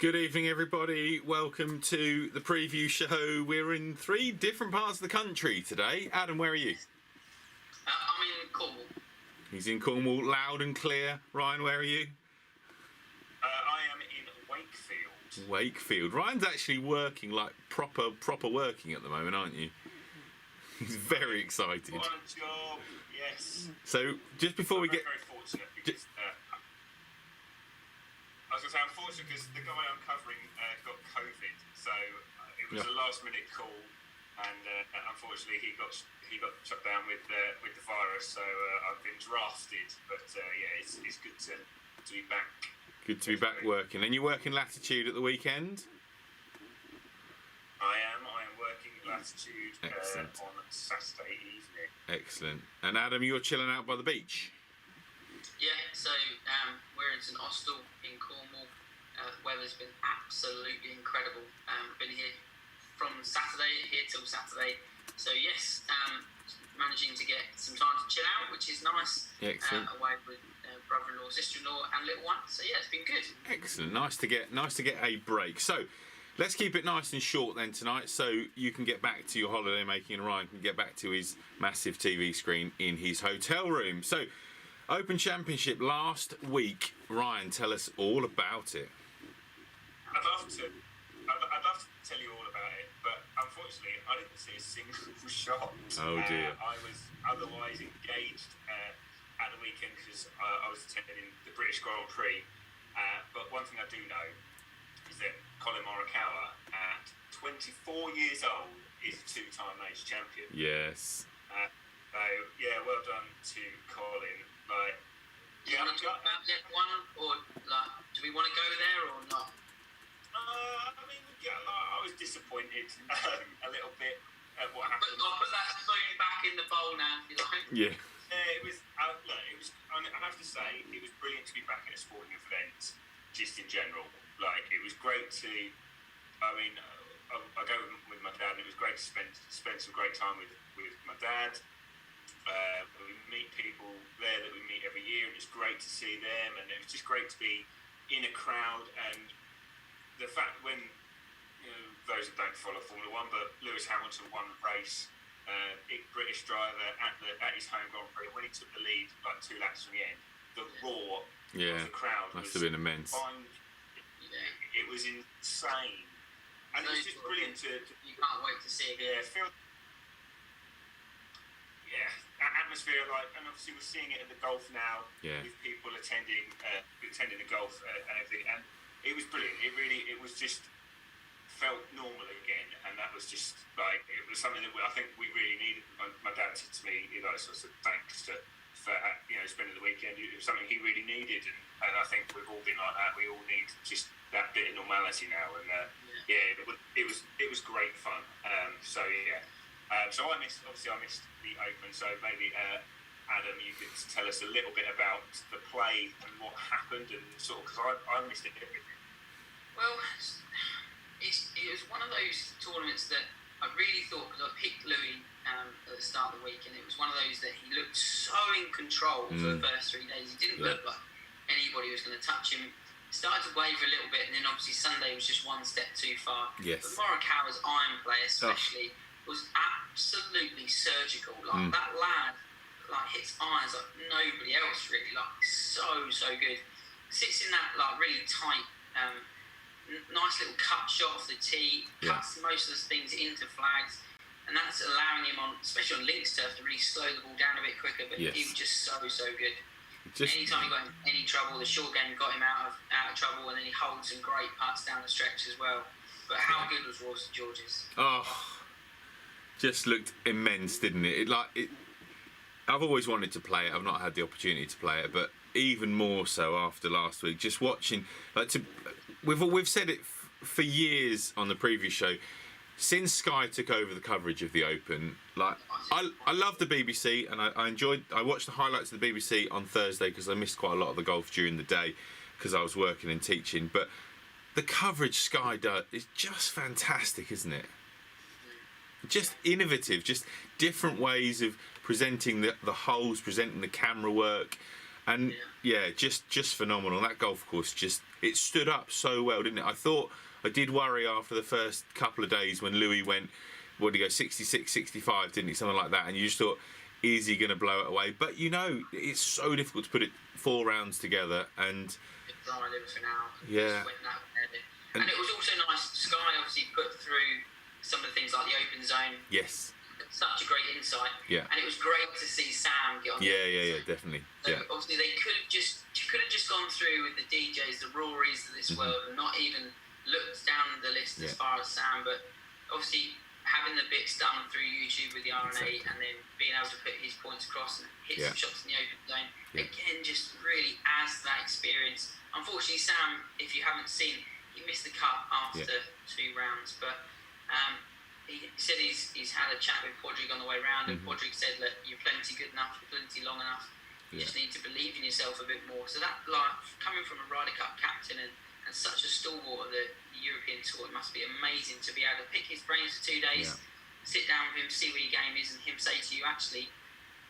Good evening, everybody. Welcome to the preview show. We're in 3 different parts of the country today. Adam, where are you? I'm in Cornwall. He's in Cornwall, loud and clear. Ryan, where are you? I am in Wakefield. Wakefield. Ryan's actually working, like proper working at the moment, aren't you? He's very excited. What a job, yes. So, just before we get... Very fortunate because... I was going to say, I'm fortunate because the guy I'm covering got COVID, so it was a last-minute call, and unfortunately he got shut down with the virus. So I've been drafted, but it's good to be back. Good to be back working. And you work in Latitude at the weekend? I am working Latitude on Saturday evening. Excellent. And Adam, you're chilling out by the beach? Yeah, so we're in St Austell in Cornwall. The weather's been absolutely incredible. Been here from Saturday, here till Saturday. So yes, managing to get some time to chill out, which is nice. Excellent. Away with brother-in-law, sister-in-law, and little one. So yeah, it's been good. Excellent. Nice to get a break. So let's keep it nice and short then tonight, so you can get back to your holiday making, and Ryan can get back to his massive TV screen in his hotel room. So, Open Championship last week. Ryan, tell us all about it. I'd love to tell you all about it, but unfortunately I didn't see a single shot. Oh dear. I was otherwise engaged at the weekend because I was attending the British Grand Prix. But one thing I do know is that Colin Morikawa, at 24 years old, is a 2-time major champion. Yes. So yeah, well done to Colin. Like, do you want to talk about that one, or like, do we want to go there or not? I mean, yeah, I was disappointed a little bit at what happened. I'll put that spoon back in the bowl now, if you like. Yeah. It was. Look, it was. I have to say, it was brilliant to be back at a sporting event, just in general. Like, it was great to. I mean, I go with my dad, and it was great to spend some great time with my dad. We meet people there that we meet every year, and it's great to see them, and it was just great to be in a crowd. And the fact when, those that don't follow Formula 1, but Lewis Hamilton won the race, British driver at his home Grand Prix, when he took the lead like 2 laps from the end, the roar of the crowd must have been immense. It was insane, and it was just brilliant to. You can't wait to see it. Atmosphere, like, and obviously we're seeing it at the golf now with people attending the golf and everything, and it was brilliant. It was just felt normal again, and that was just like, it was something that I think we really needed. My dad said to me, sort of thanks for spending the weekend. It was something he really needed, and I think we've all been like that. We all need just that bit of normality now, and it was great fun. So I missed the Open, so maybe Adam, you could tell us a little bit about the play and what happened, and sort of, because I missed it everything. Well, it was one of those tournaments that I really thought, because I picked Louis at the start of the week, and it was one of those that he looked so in control for the first 3 days. He didn't look like anybody was going to touch him. Started to waver a little bit, and then obviously Sunday was just one step too far. Yes. But Morikawa's iron play especially was absolutely surgical. Like, that lad hits irons like nobody else really. Like, so good. Sits in that really tight, nice little cut shot off the tee. Cuts most of the things into flags, and that's allowing him especially on links turf, to really slow the ball down a bit quicker. But he was just so good. Anytime he got in any trouble, the short game got him out of trouble, and then he holds some great putts down the stretch as well. But how good was Ross George's? Just looked immense, didn't it? I've always wanted to play it. I've not had the opportunity to play it, but even more so after last week. Just watching, we've said it for years on the previous show. Since Sky took over the coverage of the Open, I love the BBC, and I watched the highlights of the BBC on Thursday because I missed quite a lot of the golf during the day because I was working and teaching. But the coverage Sky does is just fantastic, isn't it? Just innovative, just different ways of presenting the holes, presenting the camera work. And just phenomenal. That golf course it stood up so well, didn't it? I did worry after the first couple of days when Louis went, what did he go, 66, 65, didn't he? Something like that. And you just thought, is he going to blow it away? But it's so difficult to put it 4 rounds together. And Dried everything out. Yeah. And it was also nice. Sky obviously put through some of the things like the open zone. Yes. Such a great insight. Yeah. And it was great to see Sam get on. Yeah, definitely. So obviously they could have just gone through with the DJs, the Rorys of this world, and not even looked down the list as far as Sam. But obviously having the bits done through YouTube with the RNA and then being able to put his points across and hit some shots in the open zone, again, just really adds to that experience. Unfortunately, Sam, if you haven't seen, he missed the cut after 2 rounds, but he said he's had a chat with Podrick on the way round, and Podrick said that you're plenty good enough, you're plenty long enough. You just need to believe in yourself a bit more. So that, like, coming from a Ryder Cup captain and such a stalwart of the European Tour, it must be amazing to be able to pick his brains for 2 days, sit down with him, see where your game is, and him say to you, actually,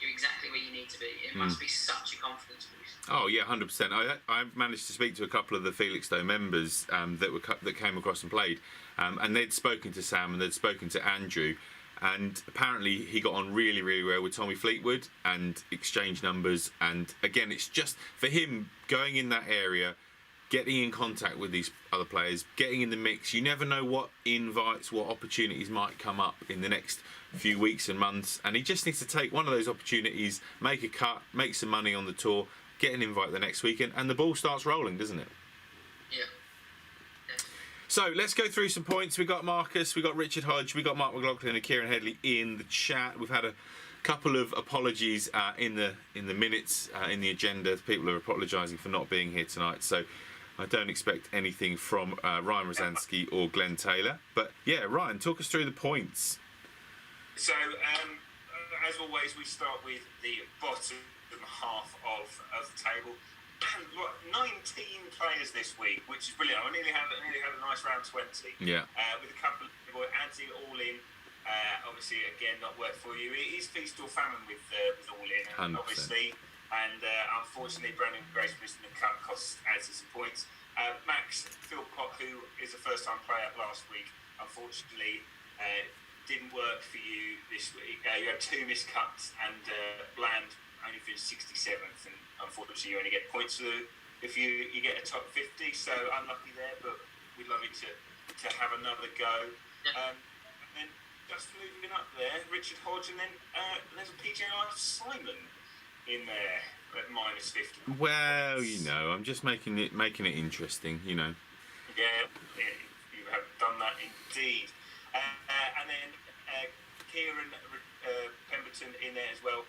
you're exactly where you need to be. It must be such a confidence boost. Oh yeah, 100%. I managed to speak to a couple of the Felixstowe members that came across and played, and they'd spoken to Sam and they'd spoken to Andrew, and apparently he got on really, really well with Tommy Fleetwood and exchanged numbers. And again, it's just for him going in that area, getting in contact with these other players, getting in the mix. You never know what invites, what opportunities might come up in the next few weeks and months, and he just needs to take one of those opportunities, make a cut, make some money on the tour, get an invite the next weekend, and the ball starts rolling, doesn't it? Yeah. So let's go through some points. We got Marcus, we got Richard Hodge, we got Mark McLaughlin and Kieran Headley in the chat. We've had a couple of apologies in the minutes in the agenda. People are apologising for not being here tonight, so I don't expect anything from Ryan Rosansky or Glenn Taylor. But yeah, Ryan, talk us through the points. So, as always, we start with the bottom half of the table. 19 players this week, which is brilliant. I nearly had a nice round 20. Yeah. With a couple of Adzi all in. Obviously, again, not work for you. It is feast or famine with all in, 100%. obviously. And unfortunately, Brandon Grace missing the cut costs Adzi some points. Max Philpott, who is a first-time player last week, unfortunately didn't work for you this week. You had 2 missed cuts, and Bland only finished 67th, and unfortunately you only get points if you get a top 50, so unlucky there, but we'd love you to have another go. And then just moving up there, Richard Hodge, and then there's a PJ Life Simon in there at minus 50. Well, I'm just making it interesting, Yeah, you have done that indeed. And then Kieran Pemberton in there as well,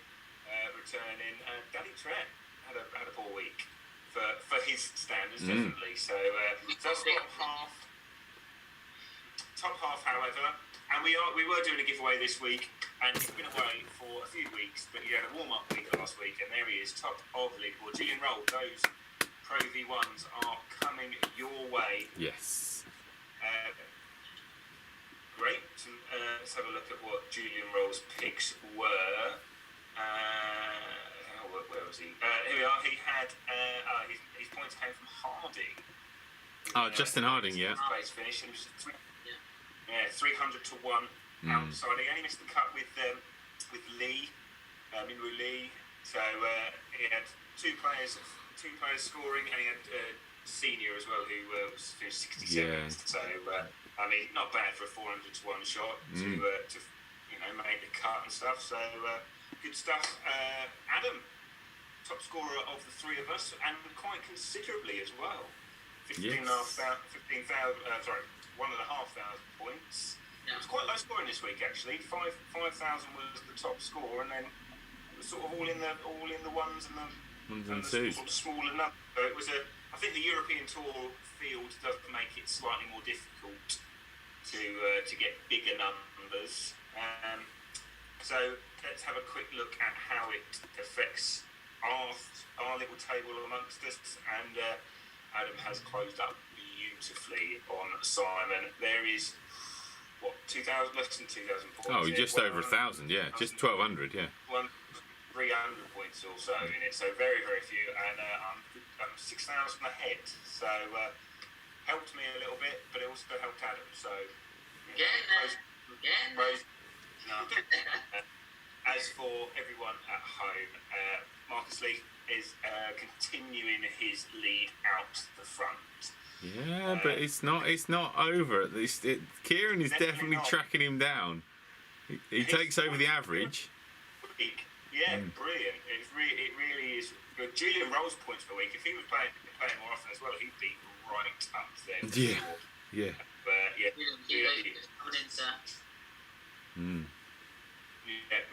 returning. Danny Trett had a poor week for his standards, definitely. So that's top half, however. And we were doing a giveaway this week, and he's been away for a few weeks, but he had a warm-up week last week, and there he is, top of the leaderboard. Julian Roll, those Pro V1s are coming your way. Yes. Great. Let's have a look at what Julian Roll's picks were. Where was he? Here we are. He had his points came from Harding. Justin Harding, yeah. Place finish. It was 300 to 1 outside. He only missed the cut with Lee, Minwoo Lee. So he had two players scoring, and he had Senior as well, who was 67th. Yeah. So not bad for a 400 to 1 shot to make the cut and stuff. So good stuff. Adam, top scorer of the 3 of us, and quite considerably as well. 1,500 points. Yeah. It was quite low scoring this week, actually. 5,000 was the top score, and then it was sort of all in the ones and the twos. Sort of smaller numbers. So it was I think the European Tour field does make it slightly more difficult to get bigger numbers. So let's have a quick look at how it affects our little table amongst us. And Adam has closed up beautifully on Simon. There is less than 2,000 points. Oh, just over 1,000, yeah, just 1,200, yeah. 300 points or so in it, so very, very few, and I'm 6,000 ahead, so helped me a little bit, but it also helped Adam, so as for everyone at home, Marcus Lee is continuing his lead out the front. Yeah, but it's not over. At least Kieran is definitely tracking him down. He takes over the average. Yeah, brilliant. It really is good. Julian Roll's points per week. If he was playing more often as well, he'd be right up there. Yeah. But yeah,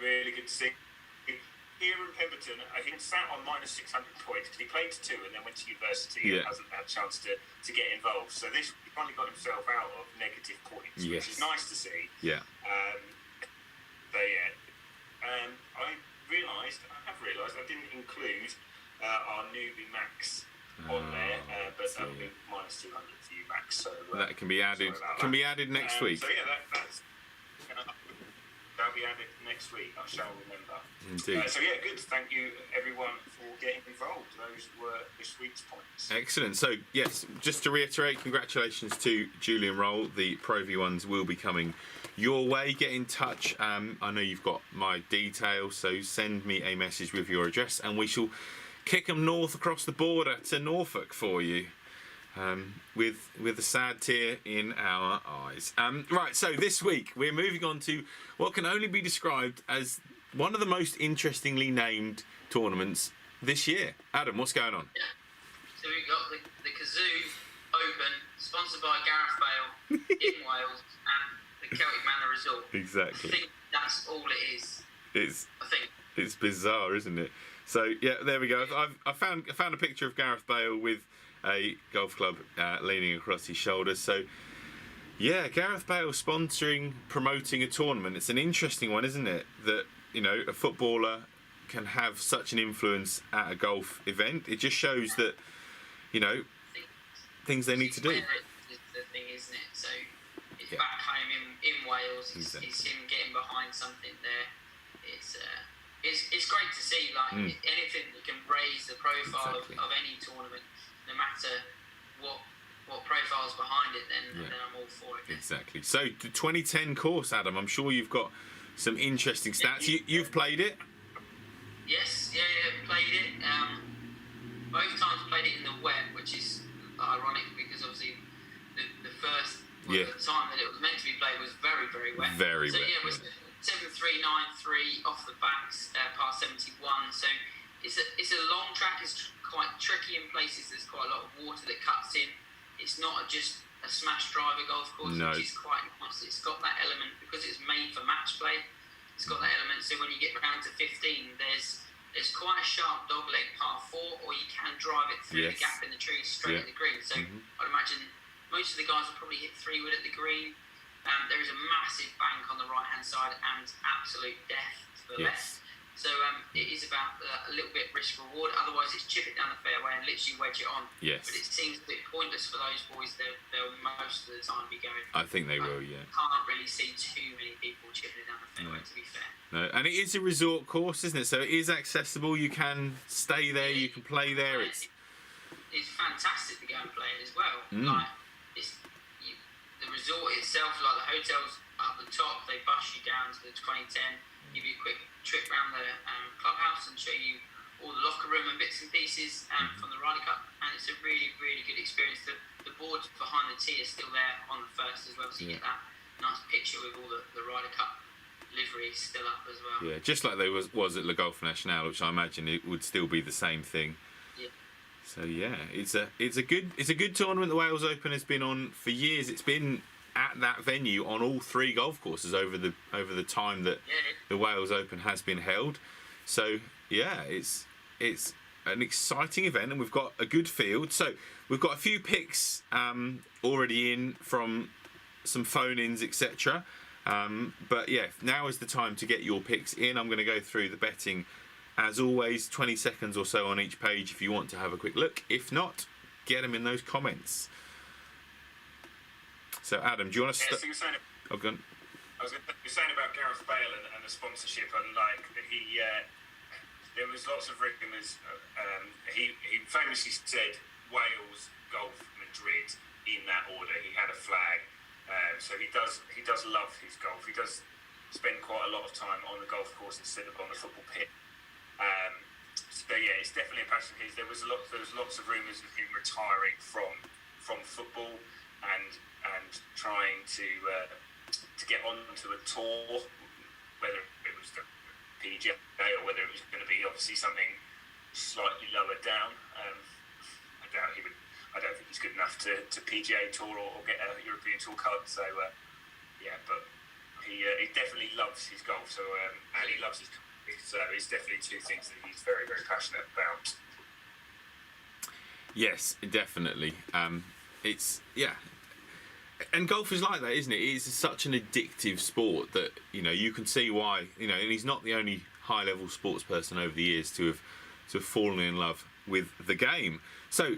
really good to see. Here in Pemberton, he sat on minus 600 points because he played to 2 and then went to university and hasn't had a chance to get involved. So he finally got himself out of negative points, which is nice to see. Yeah. I have realised I didn't include our newbie Max on there, but that will be minus 200 for you, Max. So that can be added. Can be added next week. So yeah, that'll be added next week. I shall remember. Indeed. So yeah, good. Thank you everyone for getting involved. Those were this week's points. Excellent. So yes, just to reiterate, congratulations to Julian Roll. The Pro V1s will be coming your way. Get in touch. I know you've got my details, so send me a message with your address, and we shall kick them north across the border to Norfolk for you. With a sad tear in our eyes. Right, so this week we're moving on to what can only be described as one of the most interestingly named tournaments this year. Adam, what's going on? Yeah. So we've got the Kazoo Open, sponsored by Gareth Bale in Wales, and the Celtic Manor Resort. Exactly. I think that's all it is. It's bizarre, isn't it? So yeah, there we go. I found a picture of Gareth Bale with a golf club leaning across his shoulder. So yeah, Gareth Bale sponsoring, promoting a tournament. It's an interesting one, isn't it? That, you know, a footballer can have such an influence at a golf event. It just shows that, you know, things they need to do. It's the thing, isn't it? So it's back home in Wales. It's him getting behind something there. It's great to see, like anything that can raise the profile of any tournament, no matter what profile's behind it, then I'm all for it. Exactly. So the 2010 course, Adam, I'm sure you've got some interesting stats. You've played it? Yes, played it. Both times played it in the wet, which is ironic because obviously the first the time that it was meant to be played was very, very wet. Very wet. So yeah, it was 7.393 off the backs, par 71. So it's a long track. It's quite tricky in places. There's quite a lot of water that cuts in. It's not just a smash driver golf course, which is quite nice. It's got that element because it's made for match play. It's got that element. So when you get round to 15, there's quite a sharp dogleg par 4, or you can drive it through the gap in the trees straight at the green. So I'd imagine most of the guys will probably hit 3-wood at the green. There is a massive bank on the right-hand side and absolute death to the left. So it is about a little bit risk-reward. Otherwise, it's chip it down the fairway and literally wedge it on. Yes. But it seems a bit pointless for those boys. They'll most of the time be going. I think they will, yeah. Can't really see too many people chipping it down the fairway, to be fair. No, and it is a resort course, isn't it? So it is accessible. You can stay there. You can play there. It's fantastic to go and play it as well. Like the resort itself, like the hotels up the top, they bus you down to the 2010, give you a quick trip around the clubhouse and show you all the locker room and bits and pieces from the Ryder Cup, and it's a really, really good experience. The boards behind the tee are still there on the first as well, so you get that nice picture with all the Ryder Cup livery still up as well. Yeah, just like there was at Le Golf National, which I imagine it would still be the same thing. Yeah. So yeah, it's a good tournament. The Wales Open has been on for years. It's been at that venue on all 3 golf courses over the time that the Wales Open has been held. So yeah, it's an exciting event, and we've got a good field. So we've got a few picks already in from some phone-ins, etc. But yeah, now is the time to get your picks in. I'm going to go through the betting as always, 20 seconds or so on each page if you want to have a quick look. If not, get them in those comments. So Adam, do you want to so you're saying, go on. you're saying about Gareth Bale and the sponsorship, and like there was lots of rumours. He famously said Wales, golf, Madrid in that order. He had a flag, so he does love his golf. He does spend quite a lot of time on the golf course instead of on the football pitch. So yeah, it's definitely a passion of his. There was lots of rumours of him retiring from football and trying to get onto a tour, whether it was the PGA or whether it was going to be obviously something slightly lower down. I doubt he would. I don't think he's good enough to PGA Tour or get a European Tour card. So yeah, but he definitely loves his golf. So and he loves his country. So it's definitely two things that he's very, very passionate about. Yes, definitely. It's and golf is like that, isn't it? It's such an addictive sport that you can see why and he's not the only high-level sports person over the years to have fallen in love with the game. So,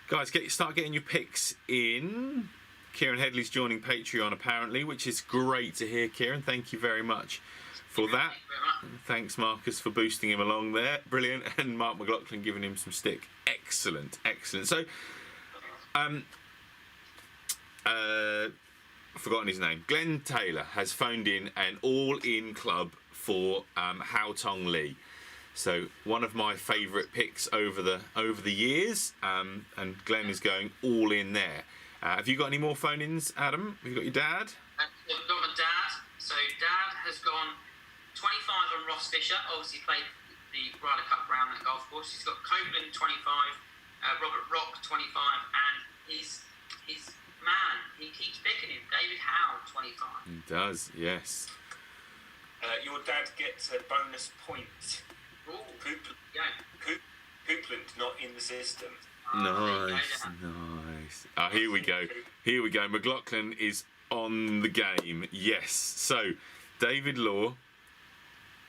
guys, start getting your picks in. Kieran Headley's joining Patreon apparently, which is great to hear. Kieran, thank you very much for that. Thanks, Marcus, for boosting him along there. Brilliant. And Mark McLaughlin giving him some stick. Excellent. So, I've forgotten his name. Glenn Taylor has phoned in an all-in club for Hao Tong Lee. So one of my favourite picks over the years, and Glenn is going all in there. Have you got any more phone-ins, Adam? Have you got your dad? I've got my dad. So Dad has gone 25 on Ross Fisher. Obviously played the Ryder Cup round at golf course. He's got Copeland 25, Robert Rock 25, and his man, he keeps picking him. David Howe 25. He does, yes. Your dad gets a bonus point. Copeland not in the system. Nice. Here we go. McLaughlin is on the game. Yes. So, David Law,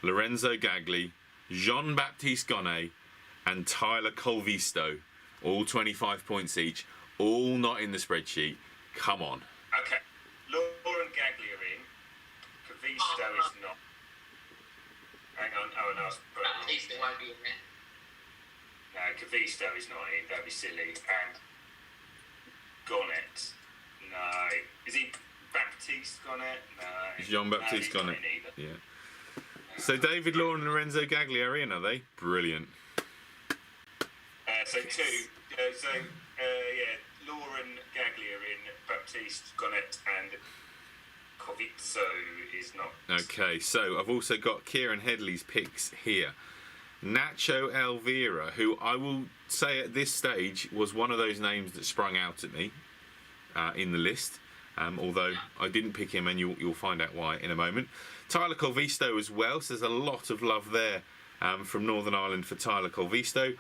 Lorenzo Gagli, Jean-Baptiste Gonnet, and Tyler Colvisto, all 25 points each, all not in the spreadsheet. Come on. Okay. Law and Gagli are in. Colvisto is not. Hang on. Oh, no. Baptiste won't be in there. No, Colvisto is not in. Don't be silly. And Gonnet. No. Is he Baptiste Gonnet? No. Jean-Baptiste Gonnet. Yeah. So David Law and Lorenzo Gagli are in, are they? Brilliant. So two. Law and Gagli are in. Baptiste Gonnet and Colvisto is not. Okay, so I've also got Kieran Headley's picks here. Nacho Elvira, who I will say at this stage was one of those names that sprung out at me in the list, although I didn't pick him, and you'll find out why in a moment. Tyler Colvisto as well, so there's a lot of love there from Northern Ireland for Tyler Colvisto.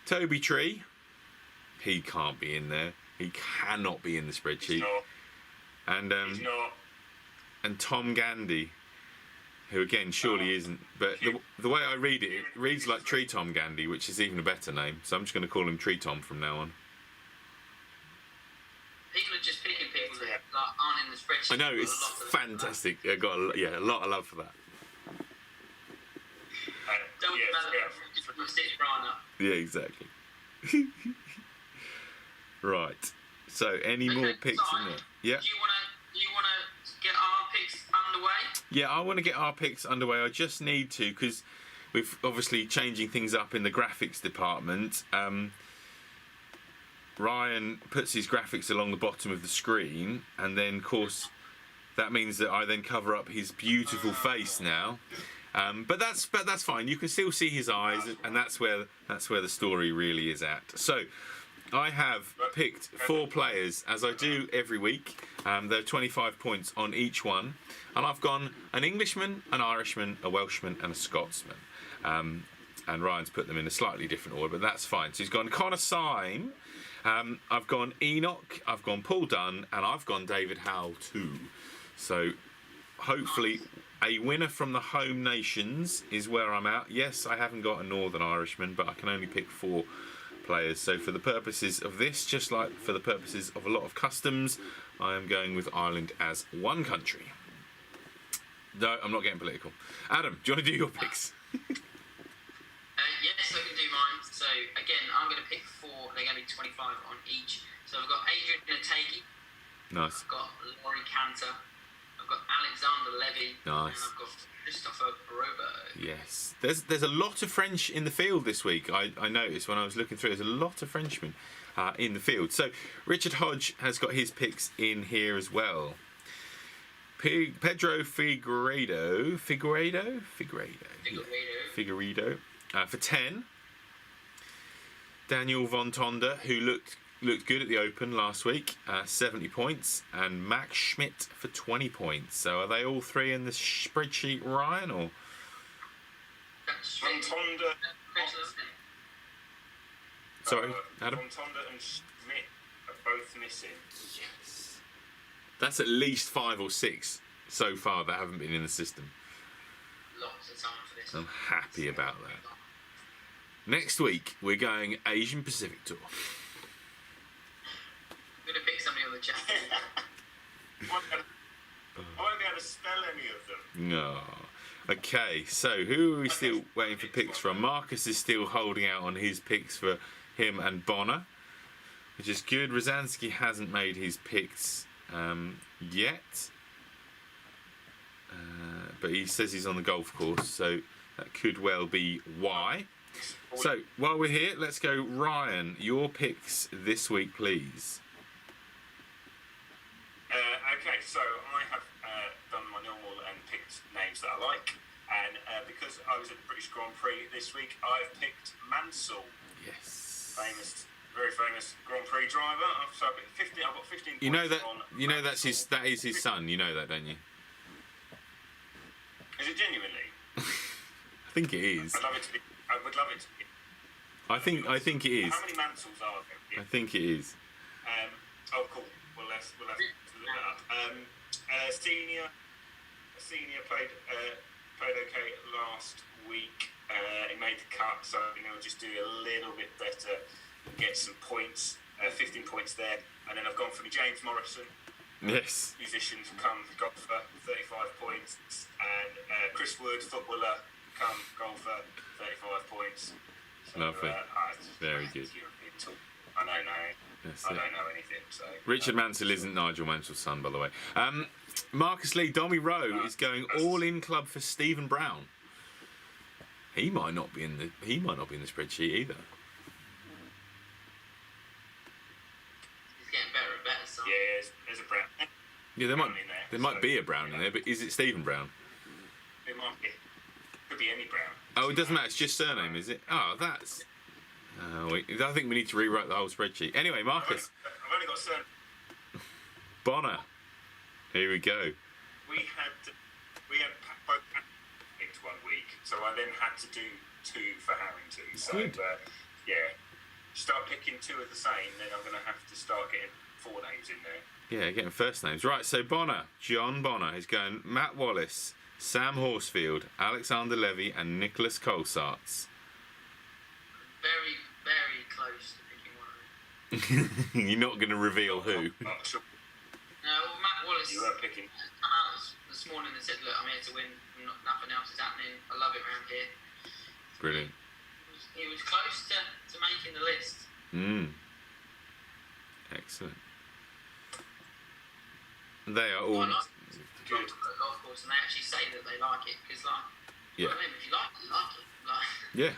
Toby Tree, he can't be in there. He cannot be in the spreadsheet. And he's not. And Tom Gandy, who again surely isn't, but the way I read it, it reads like Tree Tom Gandy, which is even a better name. So I'm just going to call him Tree Tom from now on. People are just picking people that aren't in the spreadsheet. I know, it's fantastic. I got a lot of love for that. Don't develop stitch Brian up. Yeah, exactly. Right. So, any more picks in there? Yeah. Do you want to get our picks underway? Yeah, I want to get our picks underway. I just need to, because we've obviously changing things up in the graphics department. Ryan puts his graphics along the bottom of the screen, and then, of course, that means that I then cover up his beautiful face now. But that's fine. You can still see his eyes, and that's where the story really is at. So, I have picked 4 players, as I do every week. There are 25 points on each one. And I've gone an Englishman, an Irishman, a Welshman, and a Scotsman. And Ryan's put them in a slightly different order, but that's fine. So he's gone Connor Syme, I've gone Enoch, I've gone Paul Dunn, and I've gone David Howe too. So hopefully a winner from the home nations is where I'm at. Yes, I haven't got a Northern Irishman, but I can only pick 4 players. So for the purposes of this, just like for the purposes of a lot of customs, I am going with Ireland as one country. No, I'm not getting political. Adam, do you want to do your picks? 25 on each. So I've got Adrian Nategi, Nice. I've got Laurie Cantor, I've got Alexander Levy, Nice. and I've got Christopher Broberg. Yes. There's a lot of French in the field this week. I noticed when I was looking through, there's a lot of Frenchmen in the field. So Richard Hodge has got his picks in here as well. Pedro Figueiredo for 10. Daniel Von Tonder, who looked good at the Open last week, 70 points, and Max Schmidt for 20 points. So are they all three in the spreadsheet, Ryan, or? Von Tonder. Sorry, Adam? Von Tonder and Schmidt are both missing. Yes. That's at least 5 or 6 so far that haven't been in the system. Lots of time for this. I'm happy about that. Next week, we're going Asian Pacific Tour. I'm going to pick somebody on the chat. I won't be able to spell any of them. No. Okay, so who are we still waiting for picks from? Marcus is still holding out on his picks for him and Bonner, which is good. Rosansky hasn't made his picks yet, but he says he's on the golf course, so that could well be why. So while we're here, let's go, Ryan. Your picks this week, please. Okay, so I have done my normal and picked names that I like, and because I was at the British Grand Prix this week, I've picked Mansell. Yes. Very famous Grand Prix driver. So I've got 15 points. That is his son. You know that, don't you? Is it genuinely? I think it is. I would love it to be. I think it is. How many Mansells are there? I think it is. Oh, cool. We'll have to look that up. Senior played okay last week. He made the cut, so he'll just do a little bit better, get some points. 15 points there, and then I've gone for the James Morrison. Yes. Musician come golfer, 35 points, and Chris Wood, footballer, come golfer, 35 points. So, Lovely. Very good. I don't know anything. So Richard Mansell isn't Nigel Mansell's son, by the way. Marcus Lee, Dommy Rowe is going all in club for Stephen Brown. He might not be in the spreadsheet either. He's getting better and better, son. yeah, there's a Brown. Yeah, there might be a Brown in there, but is it Stephen Brown? It might be. Could be any Brown. Oh, it doesn't matter. It's just surname, is it? Oh, that's. I think we need to rewrite the whole spreadsheet. Anyway, Marcus. I've only got surname. Bonner. Here we go. We had both picked 1 week, so I then had to do 2 for Harrington. So Good. Start picking 2 of the same, then I'm going to have to start getting 4 names in there. Yeah, getting first names. Right, so Bonner, John Bonner is going Matt Wallace, Sam Horsfield, Alexander Levy, and Nicholas Colsaerts. Very, very close to picking one of them. You're not going to reveal who. Not sure. No, well, Matt Wallace You were picking. come out this morning and said, "Look, I'm here to win. Nothing else is happening. I love it around here." Brilliant. He was close to making the list. Excellent. They are all. I like good golf course, and they actually say that they like it because, Yeah. I mean, if you like it, you like it. Yeah.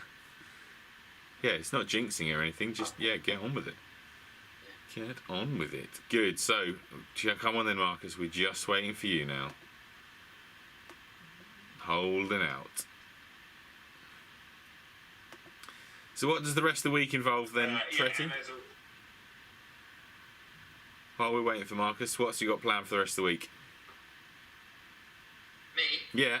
Yeah, it's not jinxing or anything. Just get on with it. Get on with it. Good. So, come on then, Marcus. We're just waiting for you now. Holding out. So, what does the rest of the week involve then, Tretty? While we're waiting for Marcus, what's you got planned for the rest of the week? Me? Yeah.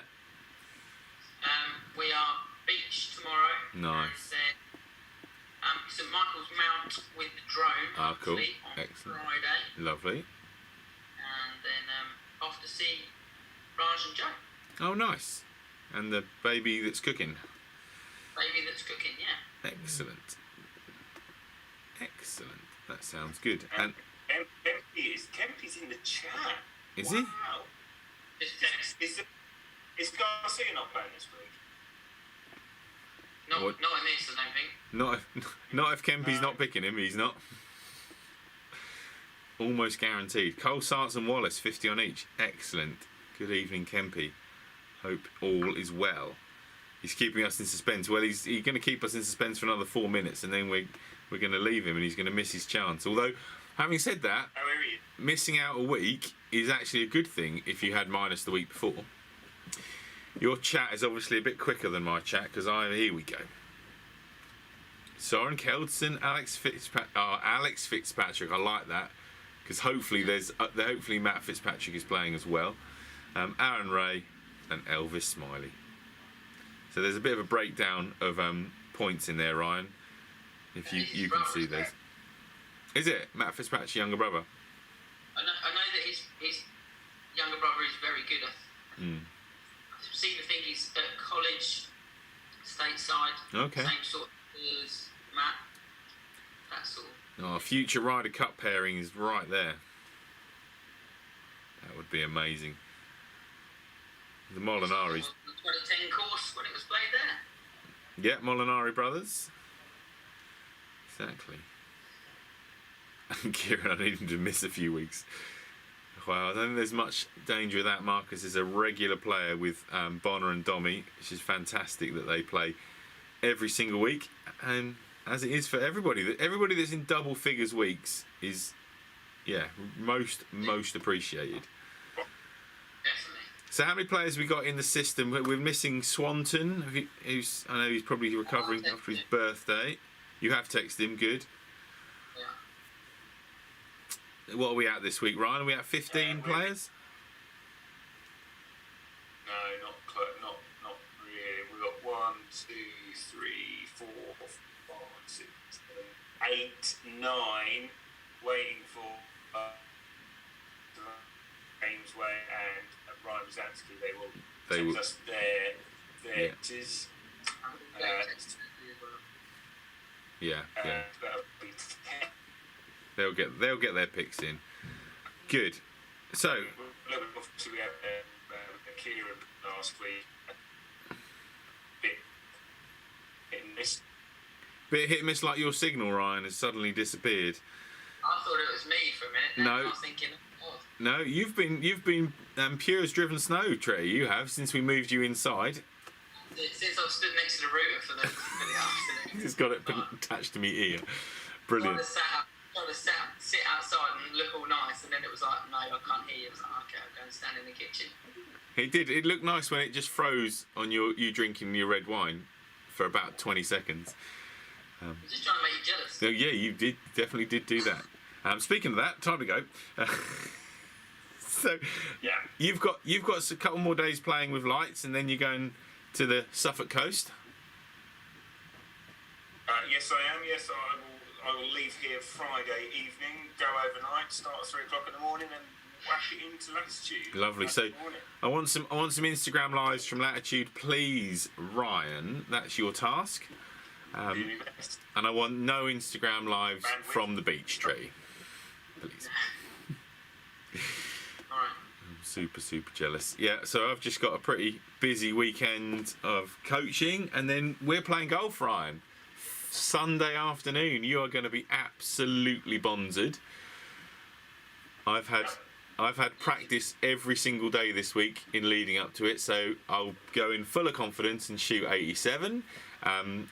We are beach tomorrow. Nice. And then St Michael's Mount with the drone. Ah, cool. hopefully, on Excellent. Friday. Lovely. And then off to see Raj and Joe. Oh, nice. And the baby that's cooking. Baby that's cooking, yeah. Excellent. Excellent. That sounds good. And Kempy's in the chat. is he? Wow. Just text. Is Garcia not playing this week? Not in this, I don't think. Not if Kempy's not picking him. He's not. Almost guaranteed. Cole, Sarts and Wallace, 50 on each. Excellent. Good evening, Kempy. Hope all is well. He's keeping us in suspense. Well, he's going to keep us in suspense for another 4 minutes, and then we're going to leave him, and he's going to miss his chance. Although, having said that, missing out a week is actually a good thing if you had minus the week before. Your chat is obviously a bit quicker than my chat because here we go. Soren Keldson, Alex Fitzpatrick. I like that because hopefully hopefully Matt Fitzpatrick is playing as well. Aaron Ray and Elvis Smiley. So there's a bit of a breakdown of points in there, Ryan. If you can see those. Is it Matt Fitzpatrick's younger brother? I know that his younger brother is very good. I seem to think he's at college, stateside. Okay. Same sort of as Matt. That sort of. Oh, future Ryder Cup pairing is right there. That would be amazing. The Molinaris. The 2010 course when it was played there. Yeah, Molinari brothers. Exactly. And Kieran, I need him to miss a few weeks. Well, I don't think there's much danger of that. Marcus is a regular player with Bonner and Domi, which is fantastic that they play every single week. And as it is for everybody, everybody that's in double figures weeks is, most appreciated. Definitely. So how many players have we got in the system? We're missing Swanton, I know he's probably recovering after his birthday. You have texted him, good. Yeah. What are we at this week, Ryan? Are we at 15 players? No, not really. We've got 1, 2, 3, 4, 5, 6, 7, 8, 9 waiting for James Way and Ryan Zansky. They will send us their tis. Yeah. They'll get their picks in. Good. So. Obviously, we had Kieran last week. Bit hit and miss like your signal, Ryan, has suddenly disappeared. I thought it was me for a minute. No. I was thinking, No, you've been pure as driven snow, Trey. You have since we moved you inside. Since I stood next to the router for the afternoon. He's got it attached to me ear. Brilliant. Trying to sit outside and look all nice, and then it was like, no, I can't hear you. I was like, okay, I'll go and stand in the kitchen. It did. It looked nice when it just froze on you drinking your red wine for about 20 seconds. I'm just trying to make you jealous. So yeah, you definitely did do that. Speaking of that, time to go. So yeah, you've got a couple more days playing with lights, and then you're going to the Suffolk coast. Yes, I am. Yes, I will leave here Friday evening, go overnight, start at 3 o'clock in the morning, and whack it into Latitude. Lovely. So I want some Instagram lives from Latitude, please, Ryan. That's your task. And I want no Instagram lives from the beach tree, please. All right. I'm super jealous. Yeah, so I've just got a pretty busy weekend of coaching, and then we're playing golf, Ryan. Sunday afternoon, you are going to be absolutely bonzered. I've had practice every single day this week in leading up to it, so I'll go in full of confidence and shoot 87.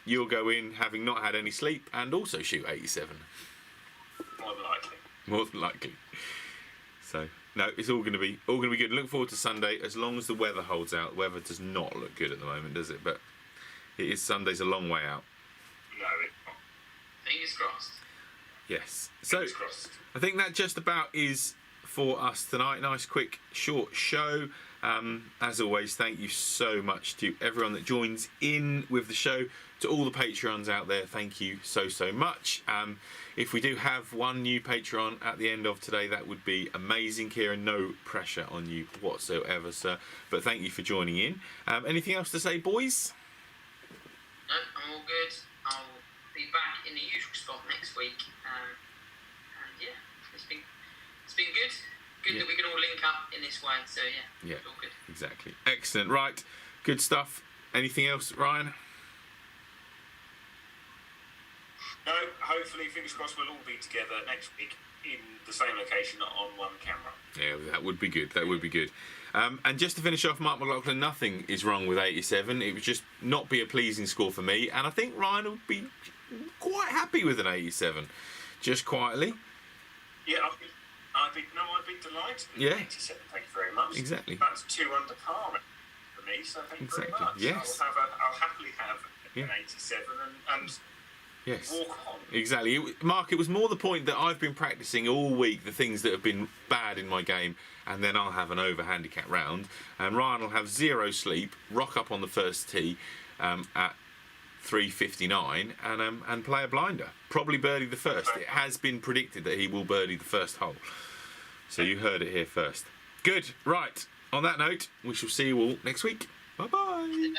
You'll go in having not had any sleep and also shoot 87. More than likely. So no, it's all going to be good. Look forward to Sunday as long as the weather holds out. The weather does not look good at the moment, does it? But Sunday's a long way out. No, it's not. Fingers crossed. Yes. So Fingers crossed. I think that just about is for us tonight. Nice, quick, short show. As always, thank you so much to everyone that joins in with the show. To all the Patreons out there, thank you so much. If we do have one new Patreon at the end of today, that would be amazing. Kieran, no pressure on you whatsoever, sir. But thank you for joining in. Anything else to say, boys? No, I'm all good. I'll be back in the usual spot next week. And yeah, it's been good. Good that we can all link up in this way. So yeah, it's all good. Exactly. Excellent. Right, good stuff. Anything else, Ryan? No, hopefully, fingers crossed, we'll all be together next week in the same location on one camera. Yeah, that would be good. That would be good. And just to finish off, Mark McLaughlin, nothing is wrong with 87. It would just not be a pleasing score for me. And I think Ryan would be quite happy with an 87, just quietly. Yeah, I'd be delighted with Yeah. 87. Thank you very much. Exactly. That's 2 under par for me, so thank you very much. Yes. I'll happily have Yeah. an 87 and Yes. walk on. Exactly. Mark, it was more the point that I've been practicing all week the things that have been bad in my game, and then I'll have an over handicap round, and Ryan will have 0 sleep, rock up on the first tee at 3:59 and play a blinder. Probably birdie the first. It has been predicted that he will birdie the first hole. So you heard it here first. Good. Right. On that note, we shall see you all next week. Bye-bye.